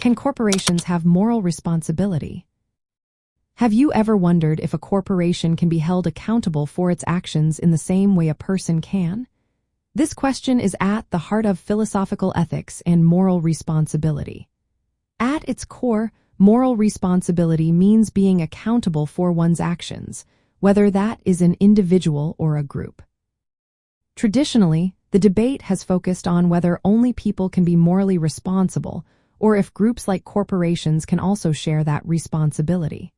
Can corporations have moral responsibility? Have you ever wondered if a corporation can be held accountable for its actions in the same way a person can? This question is at the heart of philosophical ethics and moral responsibility. At its core, moral responsibility means being accountable for one's actions, whether that is an individual or a group. Traditionally, the debate has focused on whether only people can be morally responsible, or if groups like corporations can also share that responsibility.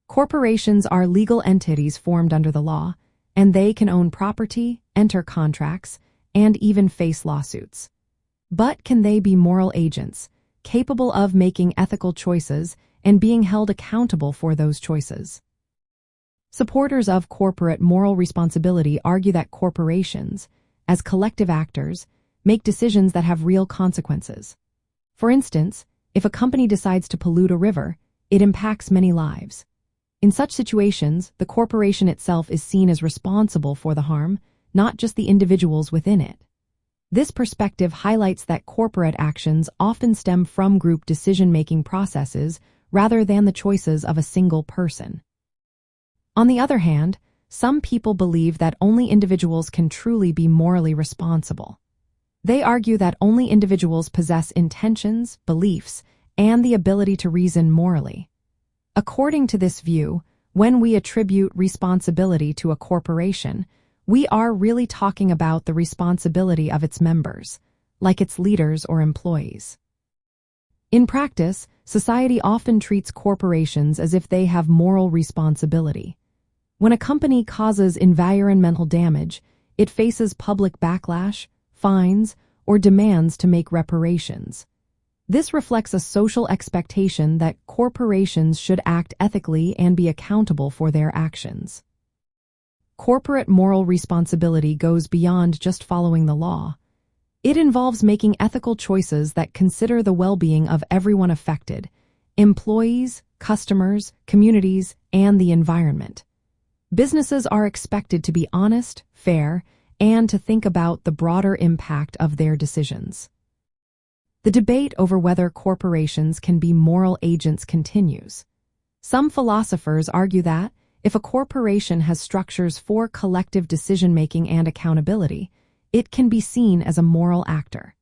Corporations are legal entities formed under the law, and they can own property, enter contracts, and even face lawsuits. But can they be moral agents, capable of making ethical choices and being held accountable for those choices? Supporters of corporate moral responsibility argue that corporations, as collective actors, make decisions that have real consequences. For instance, if a company decides to pollute a river, it impacts many lives. In such situations, the corporation itself is seen as responsible for the harm, not just the individuals within it. This perspective highlights that corporate actions often stem from group decision-making processes rather than the choices of a single person. On the other hand, some people believe that only individuals can truly be morally responsible. They argue that only individuals possess intentions, beliefs, and the ability to reason morally. According to this view, when we attribute responsibility to a corporation, we are really talking about the responsibility of its members, like its leaders or employees. In practice, society often treats corporations as if they have moral responsibility. When a company causes environmental damage, it faces public backlash, fines, or demands to make reparations. This reflects a social expectation that corporations should act ethically and be accountable for their actions. Corporate moral responsibility goes beyond just following the law. It involves making ethical choices that consider the well-being of everyone affected: employees, customers, communities, and the environment. Businesses are expected to be honest, fair, and to think about the broader impact of their decisions. The debate over whether corporations can be moral agents continues. Some philosophers argue that, if a corporation has structures for collective decision-making and accountability, it can be seen as a moral actor.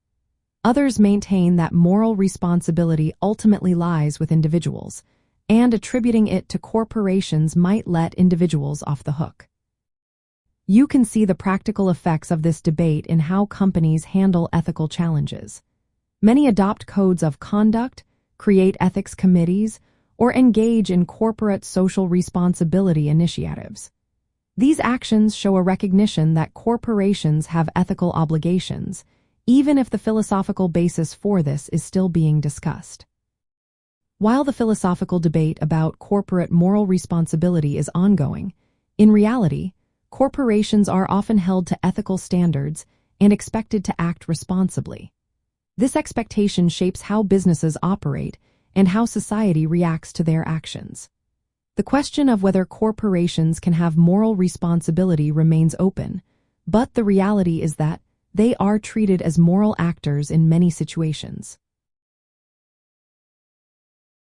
Others maintain that moral responsibility ultimately lies with individuals, and attributing it to corporations might let individuals off the hook. You can see the practical effects of this debate in how companies handle ethical challenges. Many adopt codes of conduct, create ethics committees, or engage in corporate social responsibility initiatives. These actions show a recognition that corporations have ethical obligations, even if the philosophical basis for this is still being discussed. While the philosophical debate about corporate moral responsibility is ongoing, in reality, corporations are often held to ethical standards and expected to act responsibly. This expectation shapes how businesses operate and how society reacts to their actions. The question of whether corporations can have moral responsibility remains open, but the reality is that they are treated as moral actors in many situations.